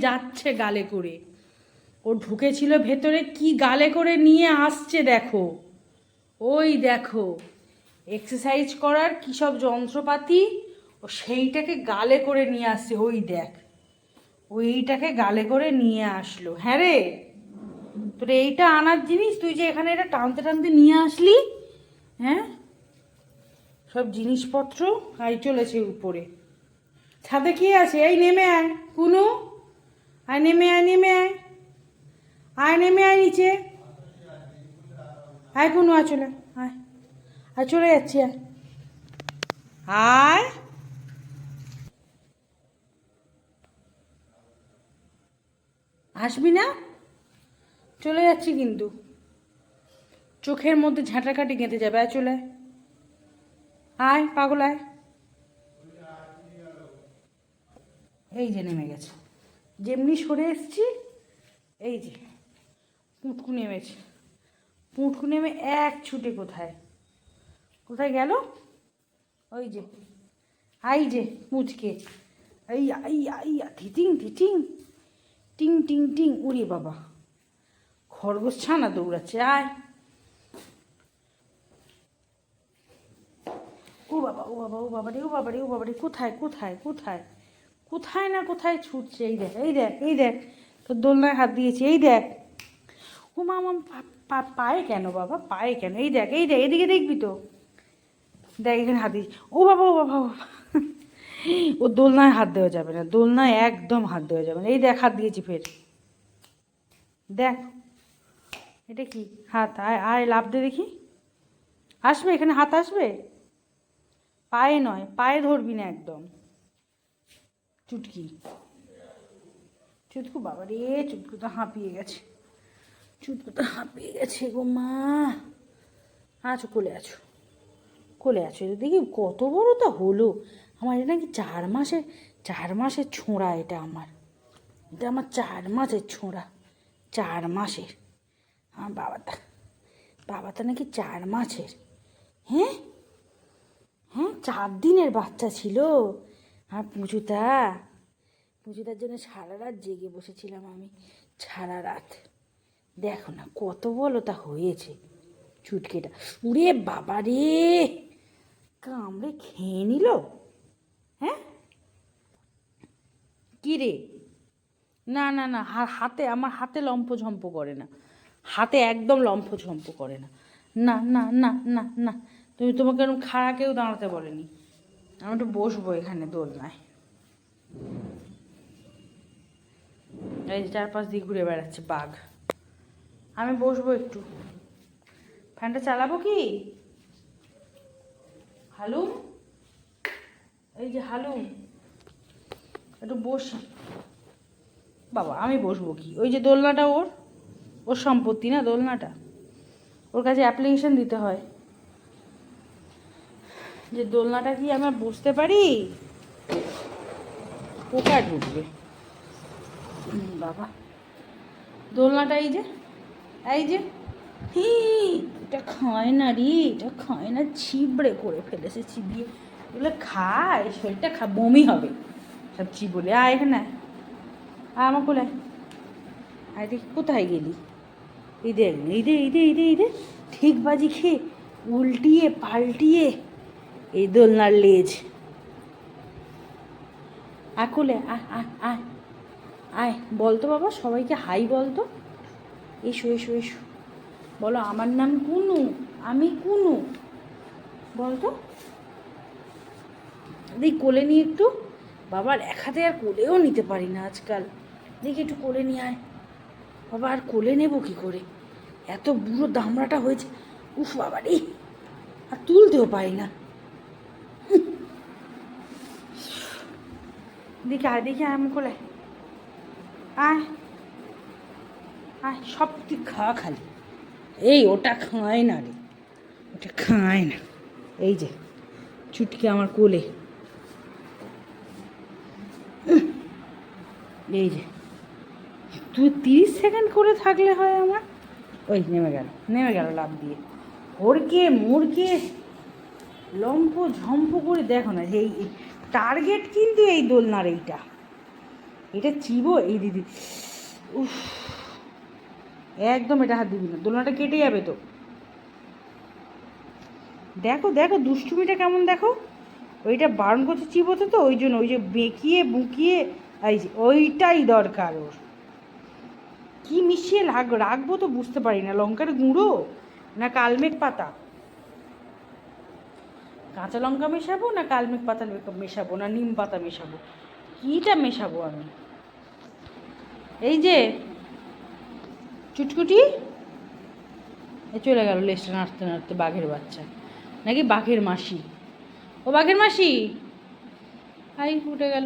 যাচ্ছে গালে করে, ও ঢুকেছিল ভেতরে, কি গালে করে নিয়ে আসছে দেখো। ওই দেখো এক্সারসাইজ করার কী সব যন্ত্রপাতি, ও সেইটাকে গালে করে নিয়ে আসছে। ওই দেখ, ওইটাকে গালে করে নিয়ে আসলো। হ্যাঁ রে, তোর এইটা আনার জিনিস, তুই যে এখানে এটা টানতে টানতে নিয়ে আসলি। হ্যাঁ, সব জিনিসপত্র আই চলেছে উপরে। ছাদে কি আছে? এই নেমে আয় কুনু, আয় নেমে আয়, নেমে আয়, আয় নেমে আয় নিচে, আয় কুনু, আয় চলে আয়, আয় চলে যাচ্ছি, আয় আয়। আসবি না? চলে যাচ্ছি কিন্তু, চোখের মধ্যে ঝাঁটাকাটি গেঁথে যাবে। আয় চলে আয়, পাগল আয়। এই যে নেমে গেছে, যেমনি সরে এসছি, এই যে পুঁটকু নেমেছে। পুঁটকু নেমে এক ছুটে কোথায় কোথায় গেল? ওই যে, আই যে মুচকে, এই আই আই, ধিটিং ধিটিং, টিং টিং টিং। উড়ি বাবা, খরগোশ ছানা দৌড়াচ্ছে। আয়, ও বাবা, ও বাবা, ও বাবা রে, ও বাবা রে, ও বাবা রে, কোথায় কোথায় কোথায় কোথায় না কোথায় ছুটছে। এই দেখ, এই দেখ, এই দেখ, তোর দোলনায় হাত দিয়েছি। এই দেখ, ও মা, আমার পায়ে কেন বাবা, পায়ে কেন? এই দেখ, এই দেখ, এদিকে দেখবি তো, দেখ এখানে হাত দিয়েছি। ও বাবা, ও বাবা, ও বাবা। ও দোলনায় হাত দেওয়া যাবে না, দোলনায় একদম হাত দেওয়া যাবে না। এই দেখ, হাত দিয়েছি ফের, দেখ এটা কি হাত? আয় আয়, লাফ দে দেখি, আসবে এখানে হাত আসবে? পায়ে নয়, পায়ে ধরবি না একদম। চুটকি, চুটকু বাবা রে, চুটকু তো হাঁপিয়ে গেছে, চুটকু তো হাঁপিয়ে গেছে গো মা। আছো, কোলে আছো, কোলে আছো। দেখি কত বড় তা হলো আমার। এটা নাকি 4 মাসের, 4 মাসের ছোঁড়া। এটা আমার, এটা আমার 4 মাসের ছোঁড়া, 4 মাসের। আমার বাবাটা, বাবাটা নাকি 4 মাসের। হ্যাঁ হ্যাঁ, 4 দিনের বাচ্চা ছিল। আর পুজোটা, পুজোটার জন্য সারা রাত জেগে বসেছিলাম আমি, সারা রাত। দেখো না কত বলো তা হয়েছে চুটকেটা। উড়ে বাবা রে, কামড়ে খেয়ে নিল। হ্যাঁ, কী রে? না না না, হাতে, আমার হাতে লম্ফঝম্প করে না, হাতে একদম লম্ফঝম্প করে না। না না না না না, তোমাকে এরকম খাড়া কেউ দাঁড়াতে বলেনি। আমি একটু বসবো এখানে দোলনায়। এই যে 4-5 দিক ঘুরে বেড়াচ্ছে বাঘ। আমি বসবো একটু, ফ্যানটা চালাবো কি? হালুম, এই যে হালুম, একটু বসি। বাবা আমি বসবো কি? ওই যে দোলনাটা ওর, ওর সম্পত্তি না দোলনাটা, ওর কাছে অ্যাপ্লিকেশন দিতে হয় যে দোলনাটা কি আমরা বসতে পারি। পোকা ঢুকবে বাবা। দোলনাটা এই যে, এই যে, এটা খায় না রে, এটা খায় না, ছিবড়ে করে ফেলেছে, চিবিয়ে। এগুলো খায়, শরীরটা বমি হবে সব চিবলে। আয় এখানে, আমার কোলে আয়। দেখি কোথায় গেলি? এই দেখ, এই দে, এই দে, এই দে, এই দে, ঠিক বাজি খেয়ে উল্টিয়ে পাল্টিয়ে এই দোলনার লেজ। আয় কোলে, আয় আয় আয় আয়, বলতো বাবা সবাইকে হাই বলতো। এসো এসো এসো, বলো আমার নাম কুনু, আমি কুনু, বলতো। দেখি কোলে নিয়ে একটু, বাবার এক হাতে আর কোলেও নিতে পারি না আজকাল। দেখি একটু কোলে নিয়ে আয় বাবা। আর কোলে নেবো কী করে, এত বুড়ো দামড়াটা হয়েছে। উফ বাবা রে, আর তুলতেও পারি না। দেখি আয়, দেখি আয় আমার কোলে, আয় আয়। সব তুই খালি, এই ওটা খায় না রে, ওটা খায় না। এই যে চুটকি আমার কোলে, এই যে। তুই 30 সেকেন্ড করে থাকলে হয় আমার। ওই নেমে গেল, নেমে গেল লাফ দিয়ে, হড়কে মুড়কে লম্ফ ঝম্প করে। দেখো না, এই টার্গেট কিন্তু এই দোলনার, এইটা, এটা চিবো এই দিদি, উফ, একদম এটা হাত দিবি না, দোলনাটা কেটে যাবে তো। দেখো দেখো দুষ্টুমিটা কেমন, দেখো ওইটা বারণ করছে চিবোতে, তো ওই জন্য ওই যে বেঁকিয়ে বুকিয়ে, এই যে ওইটাই দরকার ওর। কী মিশিয়ে রাখবো তো বুঝতে পারি না, লঙ্কার গুঁড়ো না কালমেঘ পাতা, কাঁচা লঙ্কা মেশাবো না কালমেঘ পাতা মেশাবো না নিম পাতা মেশাবো, কীটা মেশাবো আমি? এই যে চুটকুটি এ চলে গেল লেজটা নাড়তে নাড়তে, বাঘের বাচ্চা নাকি বাঘের মাসি, ও বাঘের মাসি, আই উঠে গেল।